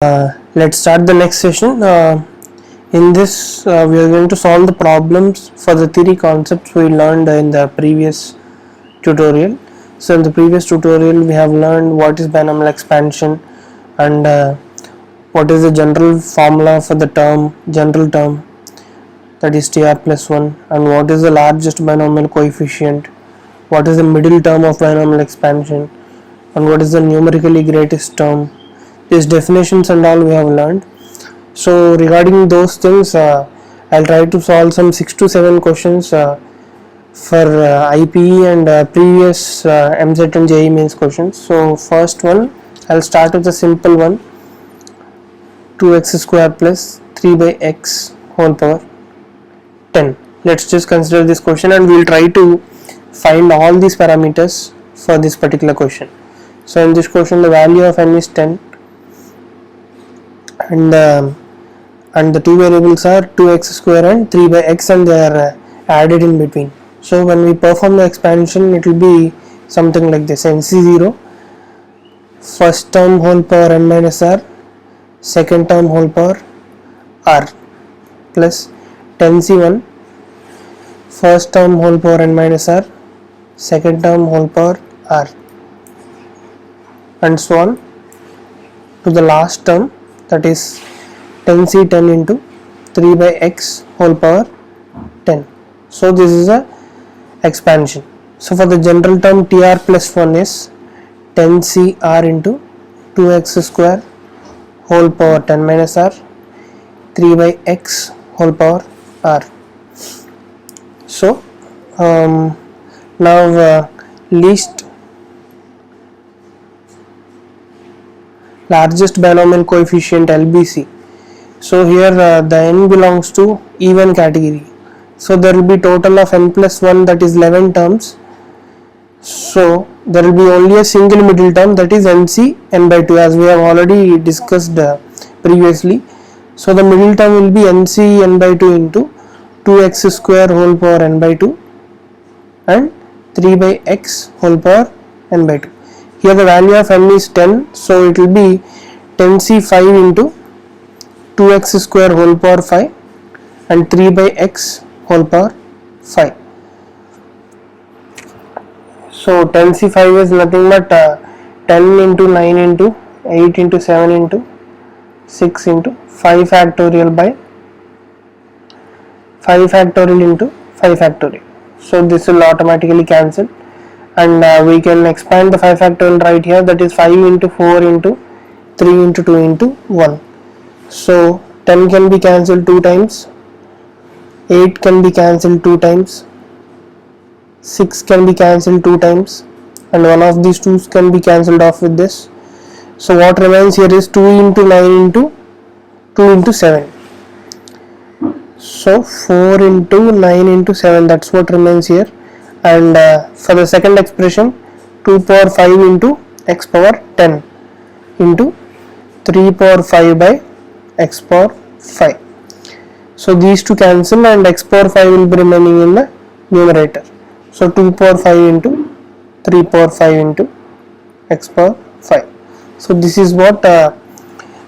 Let's start the next session. In this, we are going to solve the problems for the theory concepts we learned in the previous tutorial. So, in the previous tutorial, we have learned what is binomial expansion and what is the general formula for the general term, that is TR plus 1, and what is the largest binomial coefficient, what is the middle term of binomial expansion, and what is the numerically greatest term. These definitions and all we have learned. So regarding those things, I'll try to solve some 6 to 7 questions for IPE and previous MCET and JEE mains questions. So first one, I'll start with a simple one, 2x square plus 3 by x whole power 10. Let's just consider this question and we'll try to find all these parameters for this particular question. So in this question, the value of n is 10 and the two variables are 2x square and 3 by x, and they are added in between. So when we perform the expansion, it will be something like this: nc0 first term whole power n minus r, second term whole power r, plus 10c1 first term whole power n minus r, second term whole power r, and so on to the last term, that is 10c10 into 3 by x whole power 10. So this is a expansion. So for the general term, TR plus 1 is 10cr into 2x square whole power 10 minus r, 3 by x whole power r. So now largest binomial coefficient LBC. So here the n belongs to even category. So there will be total of n plus 1, that is 11 terms. So there will be only a single middle term, that is nc n by 2, as we have already discussed previously. So the middle term will be nc n by 2 into 2x square whole power n by 2 and 3 by x whole power n by 2. Here the value of n is 10, so it will be 10c5 into 2x square whole power 5 and 3 by x whole power 5. So 10c5 is nothing but 10 into 9 into 8 into 7 into 6 into 5 factorial by 5 factorial into 5 factorial. So this will automatically cancel, and we can expand the 5 factorial right here, that is 5 into 4 into 3 into 2 into 1. So 10 can be cancelled 2 times, 8 can be cancelled 2 times, 6 can be cancelled 2 times, and one of these 2's can be cancelled off with this. So what remains here is 2 into 9 into 2 into 7. So 4 into 9 into 7, that's what remains here. And for the second expression, 2 power 5 into x power 10 into 3 power 5 by x power 5. So these two cancel and x power 5 will be remaining in the numerator. So 2 power 5 into 3 power 5 into x power 5. So this is what the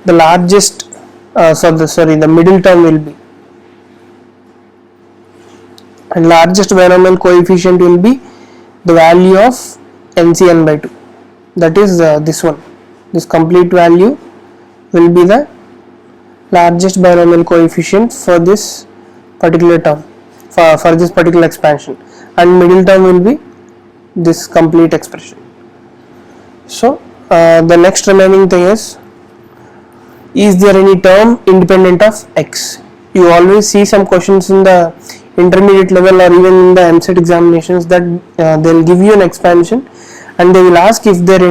largest, the middle term will be. And largest binomial coefficient will be the value of NCn by 2, that is this one. This complete value will be the largest binomial coefficient for this particular term, for this particular expansion, and middle term will be this complete expression. So the next remaining thing is there any term independent of x? You always see some questions in the intermediate level or even in the MCET examinations that they will give you an expansion and they will ask if there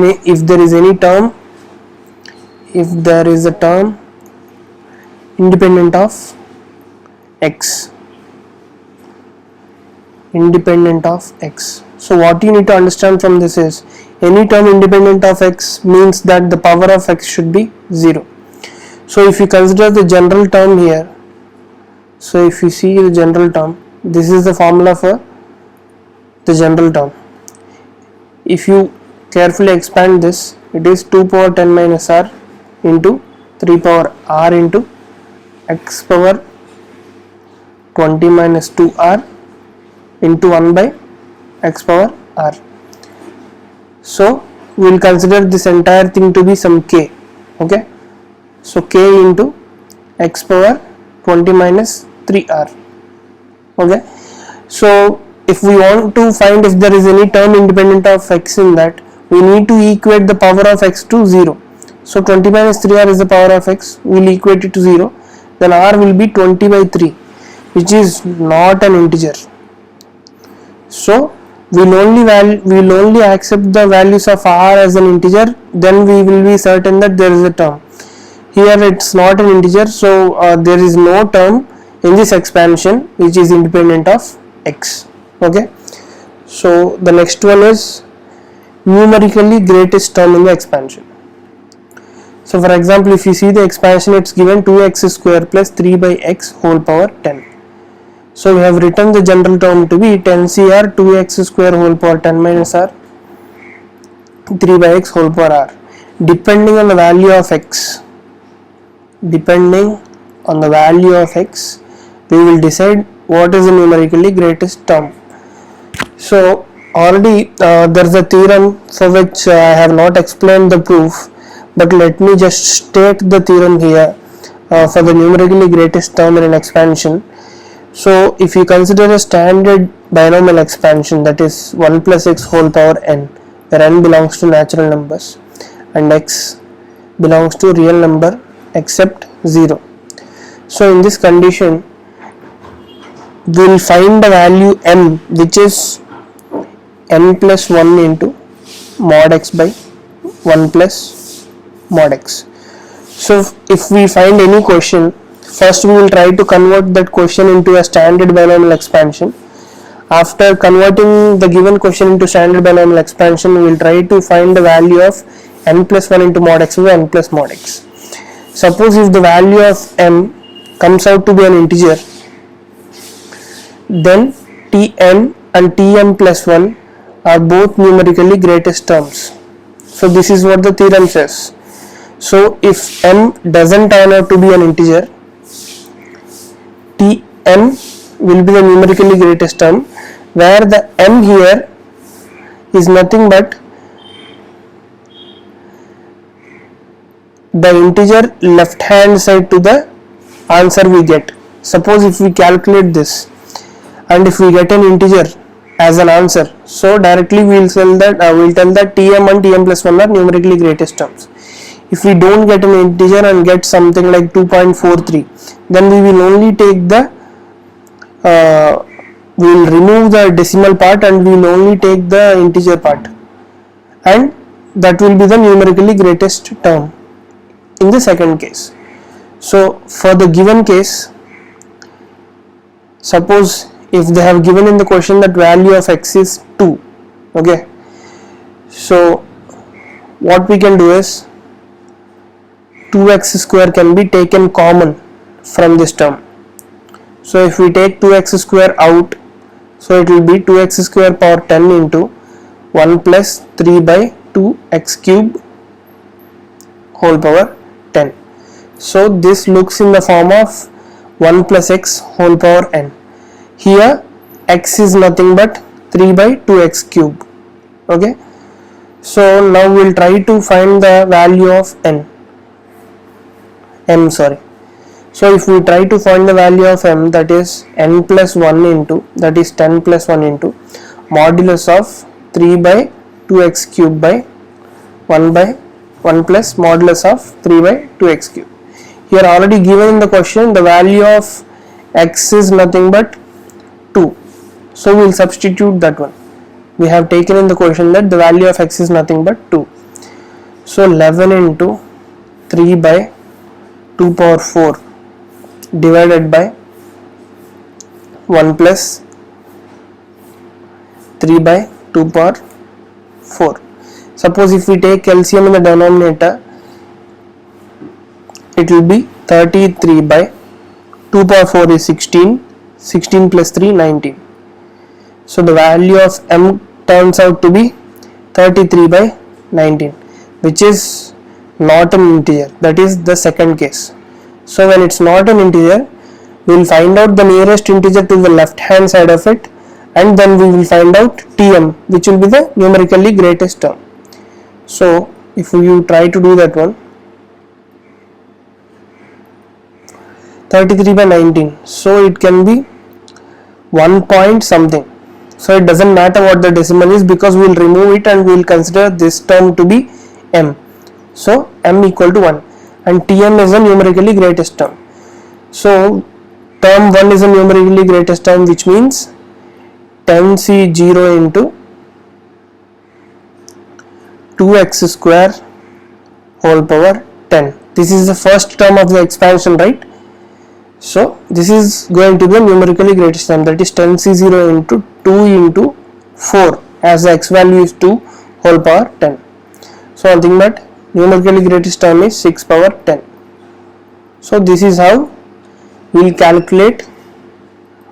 is any term, if there is a term independent of x, independent of x. So what you need to understand from this is, any term independent of x means that the power of x should be 0. So if you consider the general term here, so if you see the general term, this is the formula for the general term. If you carefully expand this, it is 2 power 10 minus r into 3 power r into x power 20 minus 2r into 1 by x power r. So we will consider this entire thing to be some k. Okay, so k into x power 20 minus 3r. Okay, so if we want to find if there is any term independent of x in that, we need to equate the power of x to 0. So 20 minus 3r is the power of x, we will equate it to 0, then r will be 20 by 3, which is not an integer. So we will only accept the values of r as an integer, then we will be certain that there is a term. Here it's not an integer, so there is no term in this expansion which is independent of x. Okay, so the next one is numerically greatest term in the expansion. So for example, if you see the expansion, it's given 2x square plus 3 by x whole power 10. So we have written the general term to be 10cr 2x square whole power 10 minus r 3 by x whole power r. Depending on the value of x, we will decide what is the numerically greatest term. So already there is a theorem for which I have not explained the proof, but let me just state the theorem here for the numerically greatest term in an expansion. So if you consider a standard binomial expansion, that is 1 plus x whole power n, where n belongs to natural numbers and x belongs to real number except 0. So in this condition, we will find the value m, which is n plus 1 into mod x by 1 plus mod x. So if we find any question, first we will try to convert that question into a standard binomial expansion. After converting the given question into standard binomial expansion, we will try to find the value of n plus 1 into mod x by n plus mod x. Suppose if the value of m comes out to be an integer, then tn and tm plus 1 are both numerically greatest terms. So this is what the theorem says. So if m doesn't turn out to be an integer, tm will be the numerically greatest term, where the m here is nothing but the integer left hand side to the answer we get. Suppose if we calculate this and if we get an integer as an answer, so directly we will tell that tm and tm plus 1 are numerically greatest terms. If we don't get an integer and get something like 2.43, then we will only take the we will remove the decimal part and we will only take the integer part, and that will be the numerically greatest term in the second case. So for the given case, suppose if they have given in the question that value of x is 2, okay, so what we can do is 2x square can be taken common from this term. So if we take 2x square out, so it will be 2x square power 10 into 1 plus 3 by 2x cube whole power 10. So this looks in the form of 1 plus x whole power n. Here x is nothing but 3 by 2x cube. Okay, so now we will try to find the value of m. So if we try to find the value of m, that is n plus 1 into, that is 10 plus 1 into modulus of 3 by 2x cube by 1 plus modulus of 3 by 2x cube. Here already given in the question the value of x is nothing but 2. So we will substitute that one. We have taken in the question that the value of x is nothing but 2. So 11 into 3 by 2 power 4 divided by 1 plus 3 by 2 power 4. Suppose if we take LCM in the denominator, it will be 33 by 2 power 4 is 16, 16 plus 3 19. So the value of m turns out to be 33 by 19, which is not an integer. That is the second case. So when it's not an integer, we will find out the nearest integer to the left hand side of it, and then we will find out Tm, which will be the numerically greatest term. So if you try to do that one, 33 by 19, so it can be 1 point something. So it doesn't matter what the decimal is, because we will remove it and we will consider this term to be m. So m equal to 1, and Tm is the numerically greatest term. So term 1 is a numerically greatest term, which means 10C0 into 2x square whole power 10. This is the first term of the expansion, right? So this is going to be a numerically greatest term, that is 10C0 into 2 into 4, as the x value is 2 whole power 10. So nothing but numerically greatest term is 6 power 10. So this is how we will calculate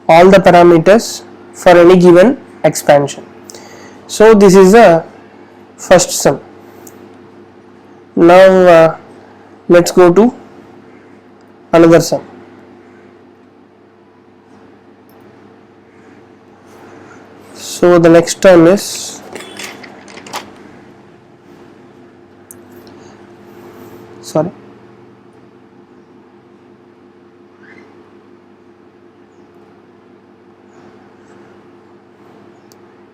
all the parameters for any given expansion. So this is the first sum. Now let's go to another sum. So the next term is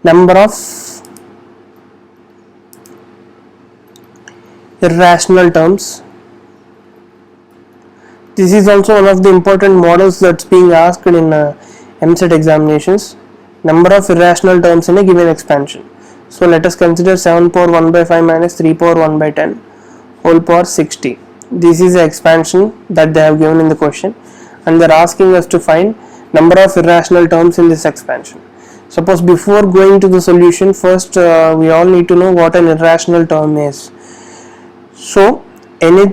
number of irrational terms. This is also one of the important models that's being asked in EAMCET examinations. Number of irrational terms in a given expansion. So let us consider 7 power 1 by 5 minus 3 power 1 by 10 whole power 60. This is the expansion that they have given in the question, and they are asking us to find number of irrational terms in this expansion. Suppose before going to the solution, first we all need to know what an irrational term is. So any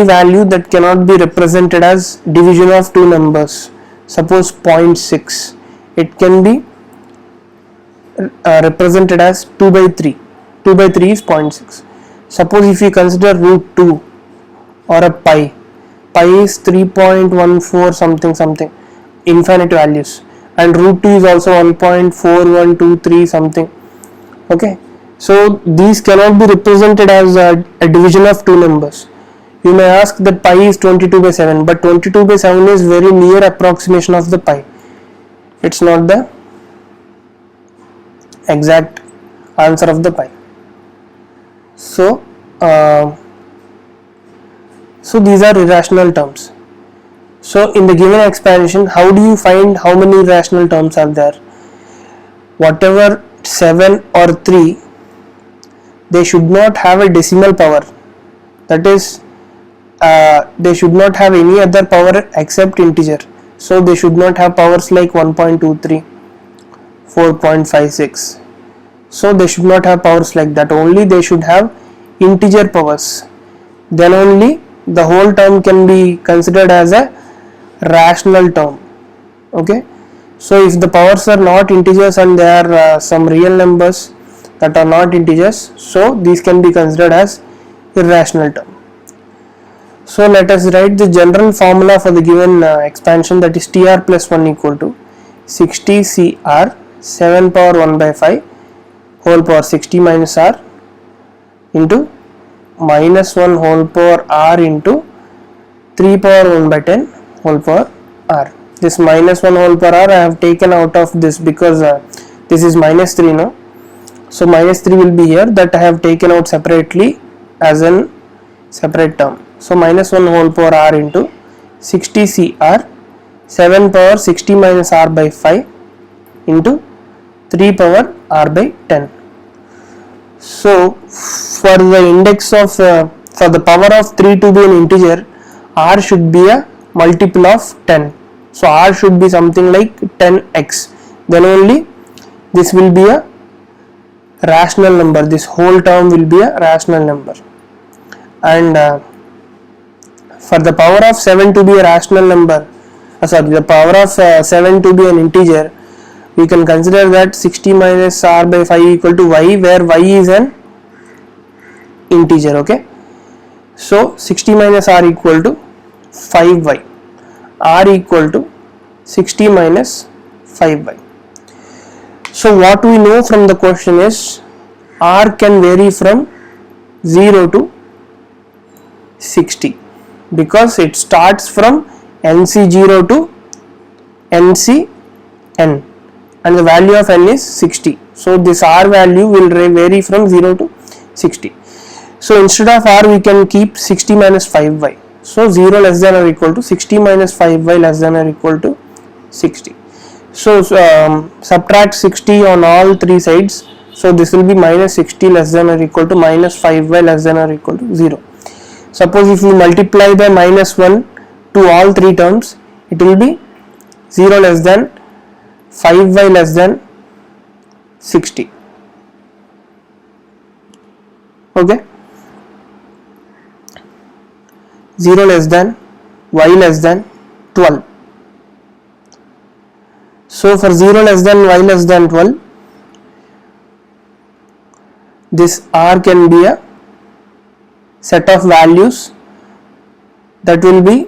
value that cannot be represented as division of two numbers, suppose 0.6, it can be represented as 2 by 3. 2 by 3 is 0.6. Suppose if you consider root 2 or a pi is 3.14 something, infinite values, and root 2 is also 1.4123 something. Okay, so these cannot be represented as a division of two numbers. You may ask that pi is 22 by 7, but 22 by 7 is very near approximation of the pi. It's not the exact answer of the pi. So these are irrational terms. So in the given expansion, how do you find how many irrational terms are there? Whatever 7 or 3, they should not have a decimal power. That is, they should not have any other power except integer. So they should not have powers like 1.23, 4.56. So they should not have powers like that. Only they should have integer powers. Then only the whole term can be considered as a rational term. Okay, so if the powers are not integers and there are some real numbers that are not integers, so these can be considered as irrational term. So let us write the general formula for the given expansion, that is TR plus 1 equal to 60 CR 7 power 1 by 5 whole power 60 minus R into minus 1 whole power R into 3 power 1 by 10 whole power R. This minus 1 whole power R I have taken out of this because this is minus 3 now. So minus 3 will be here, that I have taken out separately as an separate term. So minus 1 whole power R into 60 CR 7 power 60 minus R by 5 into 3 power R by 10. So for the index of for the power of 3 to be an integer, R should be a multiple of 10. So R should be something like 10x. Then only this will be a rational number. This whole term will be a rational number. And for the power of 7 to be a rational number, the power of 7 to be an integer, we can consider that 60 minus R by 5 equal to y, where y is an integer. Okay, So 60 minus r equal to 5y. R equal to 60 minus 5y. So what we know from the question is r can vary from 0 to 60 because it starts from NC0 to NCN and the value of n is 60. So this r value will vary from 0 to 60. So instead of r we can keep 60 minus 5y. So 0 less than or equal to 60 minus 5y less than or equal to 60. So subtract 60 on all three sides. So this will be minus 60 less than or equal to minus 5y less than or equal to 0. Suppose if we multiply by minus 1 to all three terms, it will be 0 less than 5y less than 60. Okay. 0 less than y less than 12. So for 0 less than y less than 12, this r can be a set of values that will be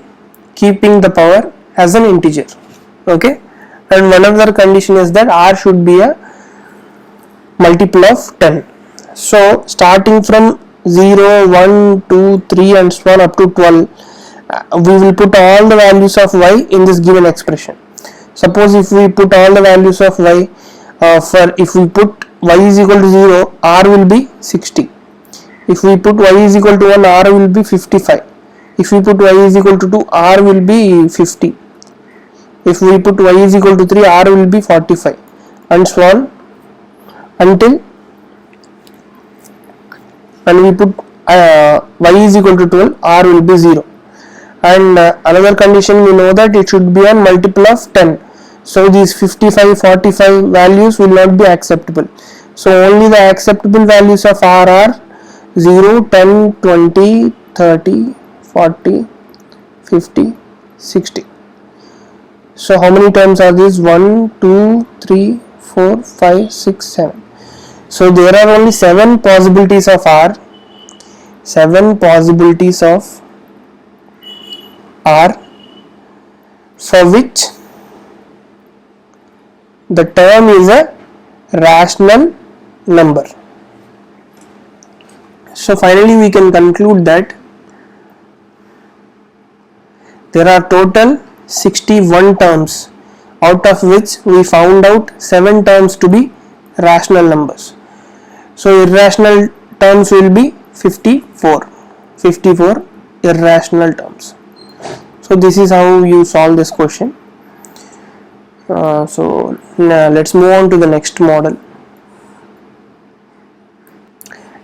keeping the power as an integer. Okay, and one other condition is that r should be a multiple of 10. So starting from 0, 1, 2, 3 and so on up to 12, we will put all the values of y in this given expression. Suppose if we put all the values of y, if we put y is equal to 0, r will be 60. If we put y is equal to 1, r will be 55. If we put y is equal to 2, r will be 50. If we put y is equal to 3, r will be 45 and so on until when we put y is equal to 12, r will be 0. And another condition we know that it should be a multiple of 10. So these 55, 45 values will not be acceptable. So only the acceptable values of r are 0, 10, 20, 30, 40, 50, 60. So how many terms are these? 1, 2, 3, 4, 5, 6, 7. So there are only 7 possibilities of r. 7 possibilities of r for which the term is a rational number. So finally we can conclude that there are total 61 terms, out of which we found out 7 terms to be rational numbers. So irrational terms will be 54 irrational terms. So this is how you solve this question. So now let's move on to the next model,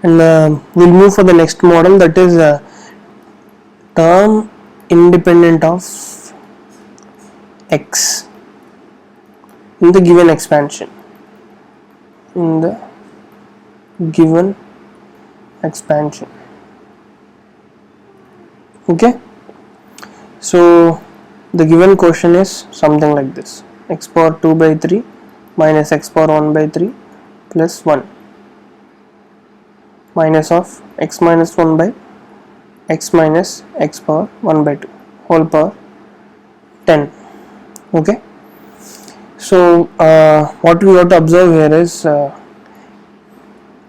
and we'll move for the next model, that is term independent of x in the given expansion. Okay, so the given question is something like this: x power 2 by 3 minus x power 1 by 3 plus 1 minus of x minus 1 by x minus x power 1 by 2 whole power 10. Okay, so what we have to observe here is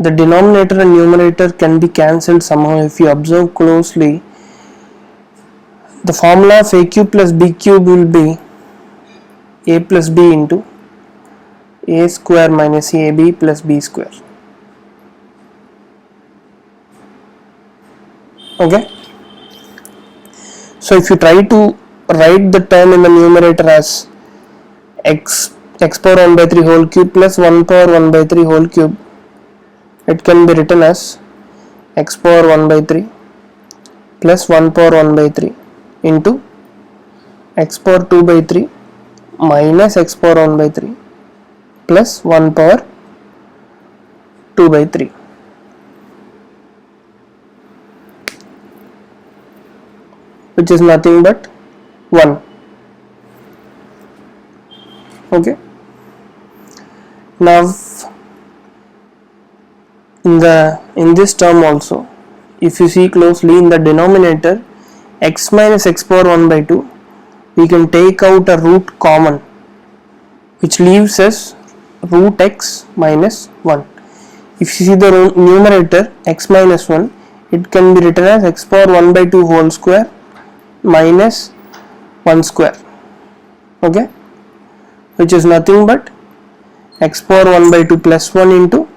the denominator and numerator can be cancelled somehow. If you observe closely, the formula of a cube plus b cube will be a plus b into a square minus ab plus b square. Okay, so if you try to write the term in the numerator as x power 1 by 3 whole cube plus 1 power 1 by 3 whole cube, it can be written as x power 1 by 3 plus 1 power 1 by 3 into x power 2 by 3 minus x power 1 by 3 plus 1 power 2 by 3. Which is nothing but 1. Okay, now in this term also if you see closely in the denominator, x minus x power 1 by 2, we can take out a root common, which leaves us root x minus 1. If you see the numerator x minus 1, it can be written as x power 1 by 2 whole square minus 1 square, okay, which is nothing but x power 1 by 2 plus 1 into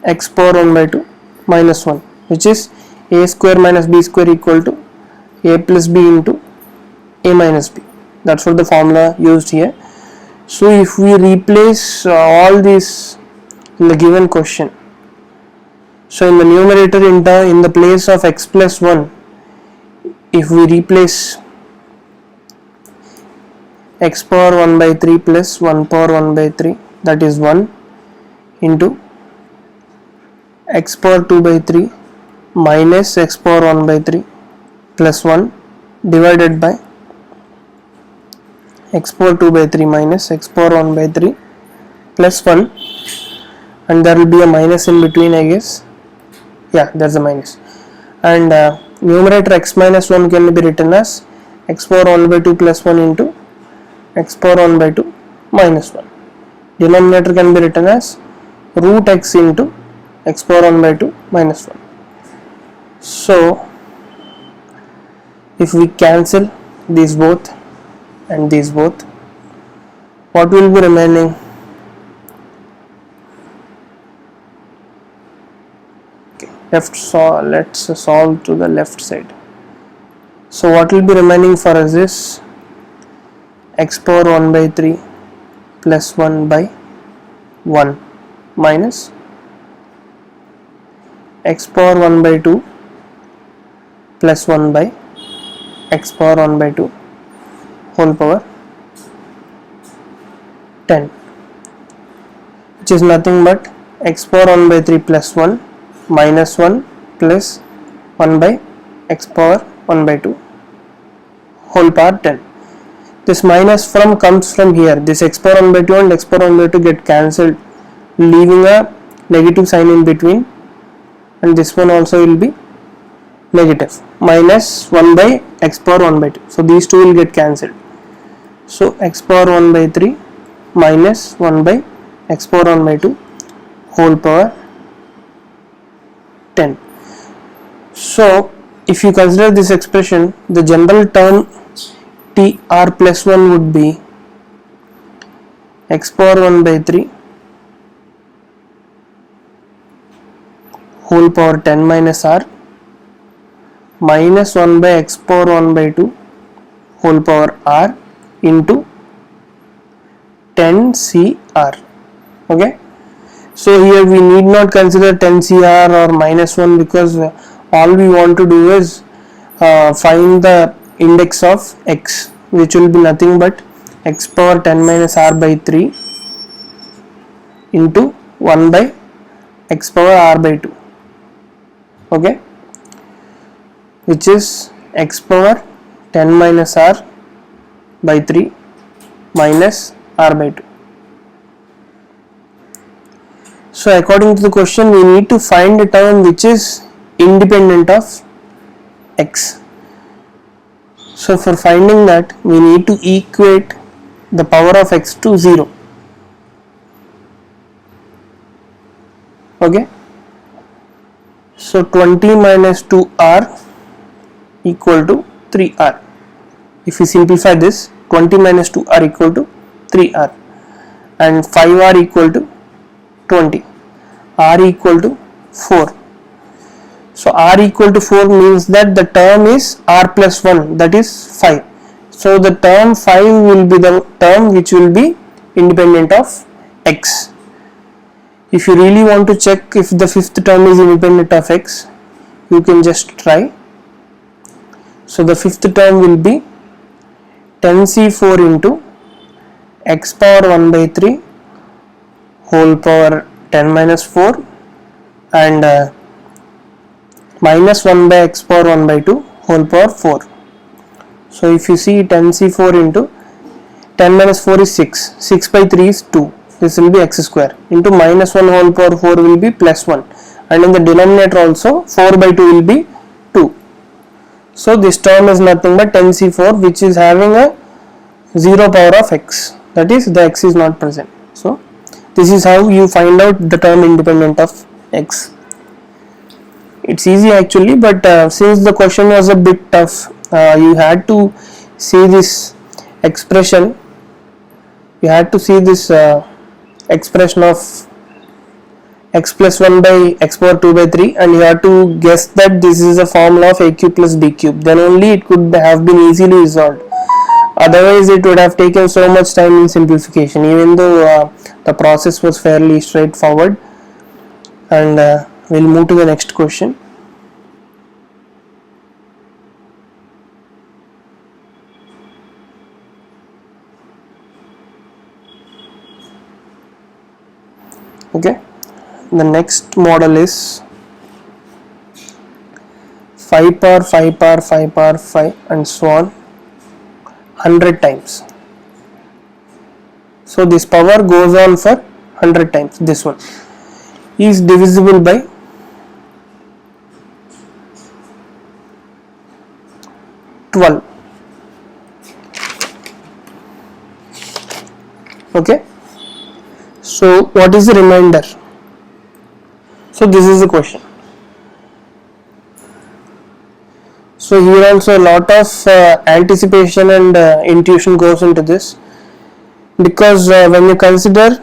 x power 1 by 2 minus 1, which is a square minus b square equal to a plus b into a minus b. That's what the formula used here. So if we replace all these in the given question, so in the numerator in the place of x plus 1, if we replace x power 1 by 3 plus 1 power 1 by 3, that is 1 into x power 2 by 3 minus x power 1 by 3 plus 1 divided by x power 2 by 3 minus x power 1 by 3 plus 1, and there will be a minus in between, I guess. Yeah, there's a minus. And numerator x minus 1 can be written as x power 1 by 2 plus 1 into x power 1 by 2 minus 1. Denominator can be written as root x into x power 1 by 2 minus 1. So if we cancel these both and these both, what will be remaining? Okay, let's solve to the left side. So what will be remaining for us is x power 1 by 3 plus 1 by 1 minus x power 1 by 2 plus 1 by x power 1 by 2 whole power 10, which is nothing but x power 1 by 3 plus 1 minus 1 plus 1 by x power 1 by 2 whole power 10. This minus comes from here. This x power 1 by 2 and x power 1 by 2 get cancelled, leaving a negative sign in between, and this one also will be negative, minus 1 by x power 1 by 2. So these two will get cancelled. So x power 1 by 3 minus 1 by x power 1 by 2 whole power 10. So if you consider this expression, the general term tr plus 1 would be x power 1 by 3 whole power 10 minus r minus 1 by x power 1 by 2 whole power r into 10 cr. Okay, so here we need not consider 10 cr or minus 1, because all we want to do is find the index of x, which will be nothing but x power 10 minus r by 3 into 1 by x power r by 2, okay, which is x power 10 minus r by 3 minus r by 2. So according to the question, we need to find a term which is independent of x. So for finding that, we need to equate the power of x to 0. Okay, so 20 minus 2r equal to 3r. If we simplify this, 20 minus 2r equal to 3r, and 5r equal to 20, r equal to 4. So r equal to 4 means that the term is r plus 1, that is 5. So the term 5 will be the term which will be independent of x. If you really want to check if the fifth term is independent of x, you can just try. So the fifth term will be 10c4 into x power 1 by 3 whole power 10 minus 4 and minus 1 by x power 1 by 2 whole power 4. So if you see 10c4 into 10 minus 4 is 6, 6 by 3 is 2, this will be x square, into minus 1 whole power 4 will be plus 1, and in the denominator also 4 by 2 will be 2. So this term is nothing but 10c4, which is having a 0 power of x, that is the x is not present. So this is how you find out the term independent of x. It's easy actually, but since the question was a bit tough, you had to see this expression, you had to see this expression of x plus 1 by x power 2 by 3, and you have to guess that this is a formula of a cube plus b cube. Then only it could have been easily resolved. Otherwise it would have taken so much time in simplification, even though the process was fairly straightforward. And we'll move to the next question. Okay, the next model is 5 power 5 power 5 power 5 and so on 100 times. So this power goes on for 100 times. This one is divisible by 12. Okay, so what is the remainder? So this is the question. So here also a lot of anticipation and intuition goes into this, because when you consider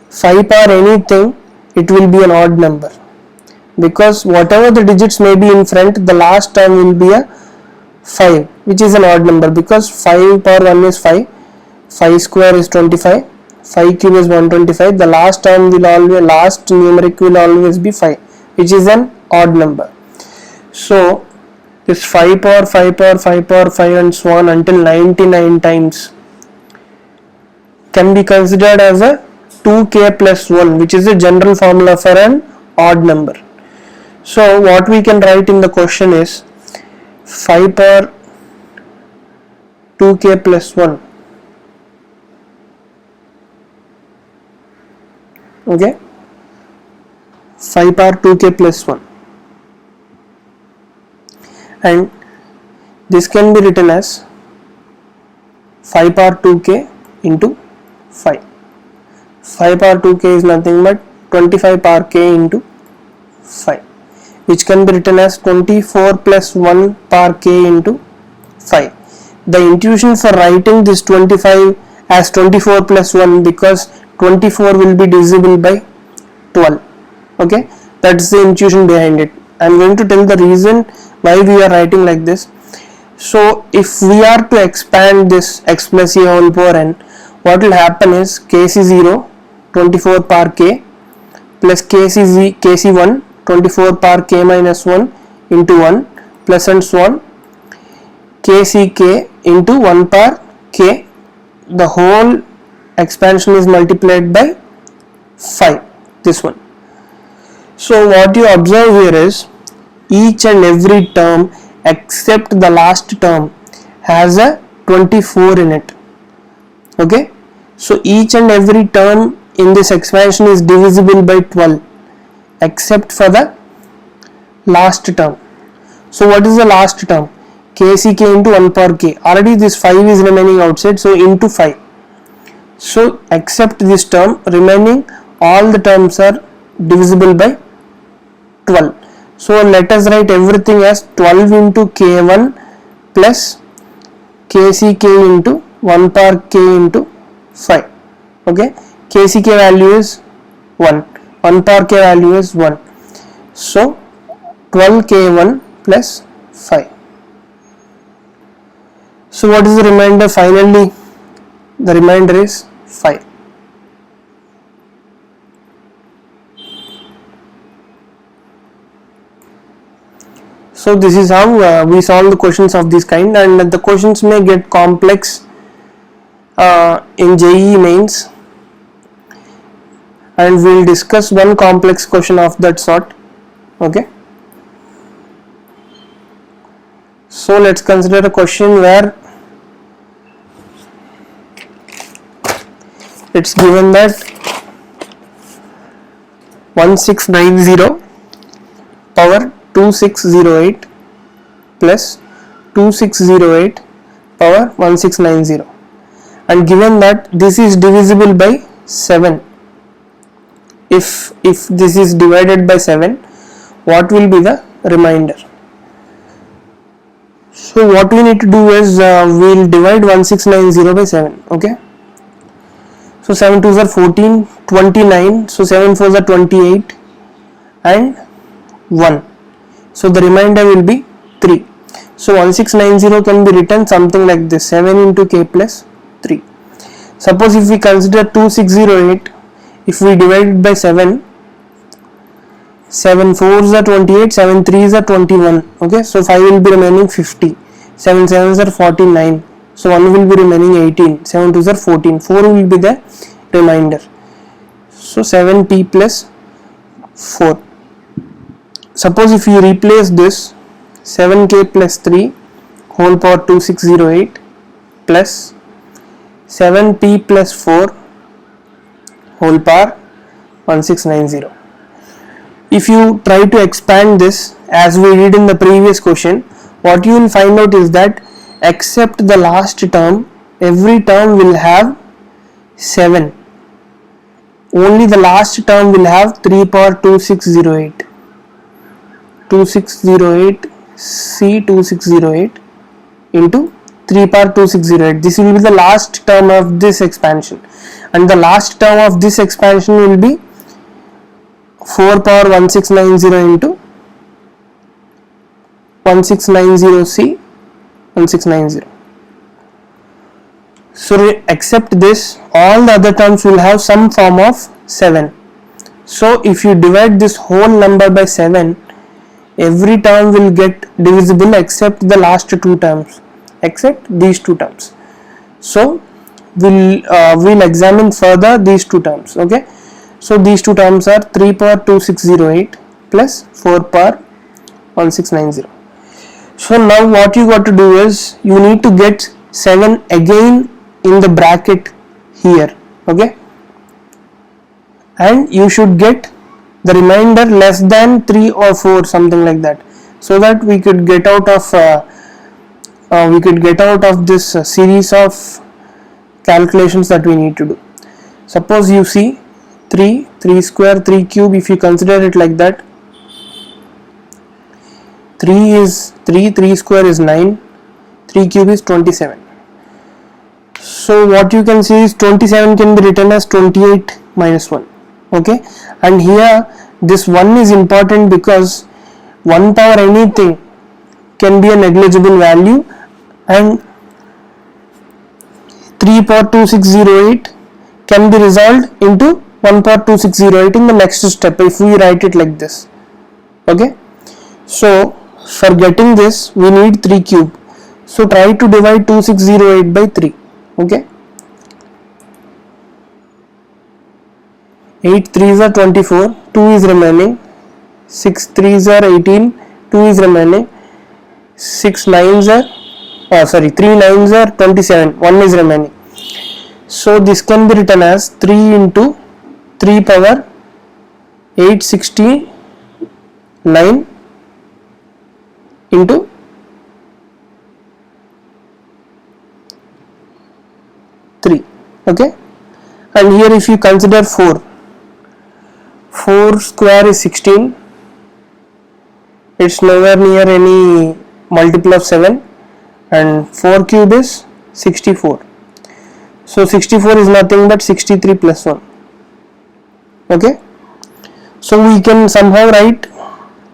5 power anything, it will be an odd number, because whatever the digits may be in front, the last term will be a 5, which is an odd number, because 5 power 1 is 5, 5 square is 25, 5 cube is 125, the last term will always, last numeric will always be 5, which is an odd number. So this 5 power 5 power 5 power 5 and so on until 99 times can be considered as a 2k plus 1, which is a general formula for an odd number. So what we can write in the question is 5 power 2k plus 1. Okay, 5 power 2k plus 1, and this can be written as 5 power 2k into 5. 5 power 2k is nothing but 25 power k into 5, which can be written as 24 plus 1 power k into 5. The intuition for writing this 25 as 24 plus 1, because 24 will be divisible by 12. Okay, that's the intuition behind it. I am going to tell the reason why we are writing like this. So if we are to expand this x plus a whole power n, what will happen is kc0 24 power k plus kc1 24 power k minus 1 into 1 plus and so on kck into 1 power k, the whole expansion is multiplied by 5, this one. So what you observe here is each and every term except the last term has a 24 in it. Okay, so each and every term in this expansion is divisible by 12 except for the last term. So what is the last term? kck into 1 power k. Already this 5 is remaining outside, so into 5. So except this term, remaining all the terms are divisible by 12. So let us write everything as 12 into k1 plus kck into 1 power k into 5. Okay, kck value is 1, 1 power k value is 1. So 12 k1 plus 5. So what is the remainder? Finally the remainder is 5. So this is how we solve the questions of this kind, and the questions may get complex in JEE mains, and we will discuss one complex question of that sort. Okay, so let's consider a question where it's given that 1690 power 2608 plus 2608 power 1690, and given that this is divisible by 7, if this is divided by 7, what will be the remainder? So what we need to do is we'll divide 1690 by 7. Okay, so 7 2s are 14, 29, so 7 4s are 28 and 1, so the remainder will be 3. So 1690 can be written something like this: 7 into k plus 3. Suppose if we consider 2608, if we divide it by 7, 7 4s are 28, 7 3s are 21. Okay, so 5 will be remaining 50, 7 7s are 49, so 1 will be remaining 18, 7 2s are 14, 4 will be the remainder. So 7p plus 4. Suppose if you replace this 7k plus 3 whole power 2608 plus 7p plus 4 whole power 1690. If you try to expand this as we did in the previous question, what you will find out is that except the last term, every term will have 7. Only the last term will have 3 power 2608. 2608 C 2608 into 3 power 2608. This will be the last term of this expansion, and the last term of this expansion will be 4 power 1690 into 1690 C 1690. So except this, all the other terms will have some form of 7. So if you divide this whole number by 7, every term will get divisible except the last two terms, except these two terms. So we'll examine further these two terms. Okay, so these two terms are 3 power 2608 plus 4 power 1690. So now what you got to do is you need to get 7 again in the bracket here. Okay, and you should get the remainder less than 3 or 4, something like that, so that we could get out of this series of calculations that we need to do. Suppose you see 3 square 3 cube, if you consider it like that, 3 is 3 square is 9, 3 cube is 27. So what you can see is 27 can be written as 28 minus 1. Okay, and here this 1 is important because 1 power anything can be a negligible value, and 3 power 2608 can be resolved into 1 power 2608 in the next step if we write it like this. Okay, so for getting this we need 3 cube, so try to divide 2608 by 3. Okay, 8 3s are 24, 2 is remaining, 6 3s are 18, 2 is remaining, 3 9s are 27, 1 is remaining. So this can be written as 3 into 3 power 869 into 3. Okay, and here if you consider 4 square is 16, it's nowhere near any multiple of 7, and 4 cube is 64, so 64 is nothing but 63 plus 1. Okay, so we can somehow write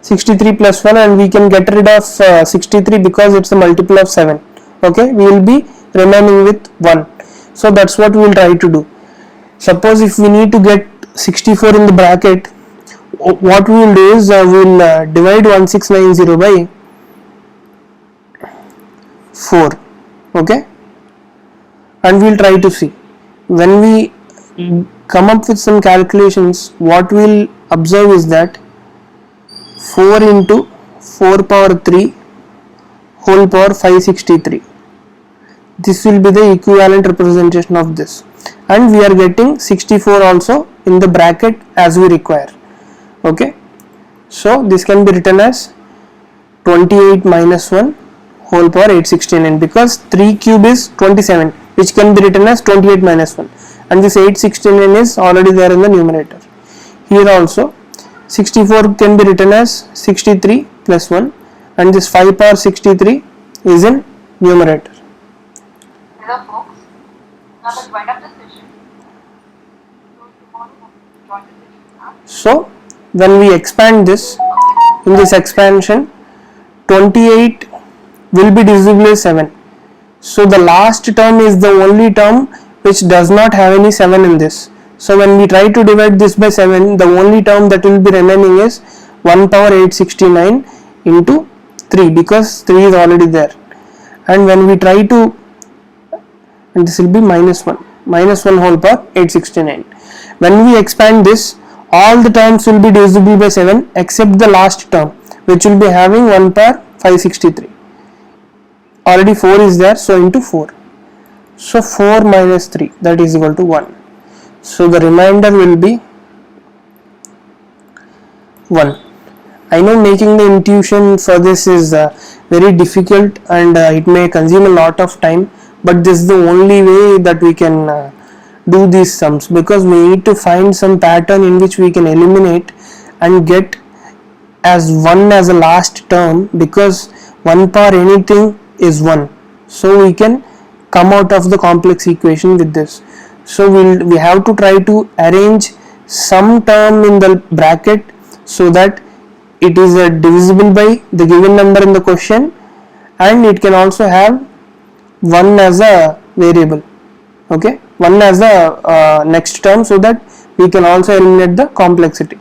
63 plus 1 and we can get rid of 63 because it's a multiple of 7. Okay, we will be remaining with 1, so that's what we will try to do. Suppose if we need to get 64 in the bracket, what we will do is we will divide 1690 by 4. Okay, and we will try to see. When we come up with some calculations, what we will observe is that 4 into 4 power 3 whole power 563, this will be the equivalent representation of this, and we are getting 64 also in the bracket as we require. Okay, So this can be written as 28 minus 1 whole power 869, because 3 cube is 27, which can be written as 28 minus 1, and this 869 is already there in the numerator. Here also 64 can be written as 63 plus 1, and this 5 power 63 is in numerator. Hello folks, now let's wind up the session. So when we expand this, in this expansion 28 will be divisible by 7. So the last term is the only term which does not have any 7 in this. So when we try to divide this by 7, the only term that will be remaining is 1 power 869 into 3, because 3 is already there. And when we try to, and this will be minus 1 whole power 869. When we expand this, all the terms will be divisible by 7 except the last term, which will be having 1 power 563. Already 4 is there, so into 4. So 4 minus 3, that is equal to 1. So the remainder will be 1. I know making the intuition for this is very difficult, and it may consume a lot of time, but this is the only way that we can do these sums, because we need to find some pattern in which we can eliminate and get as 1 as a last term, because 1 power anything is 1, so we can come out of the complex equation with this. So we have to try to arrange some term in the bracket so that it is divisible by the given number in the question, and it can also have 1 as a variable, okay, 1 as the next term, so that we can also eliminate the complexity.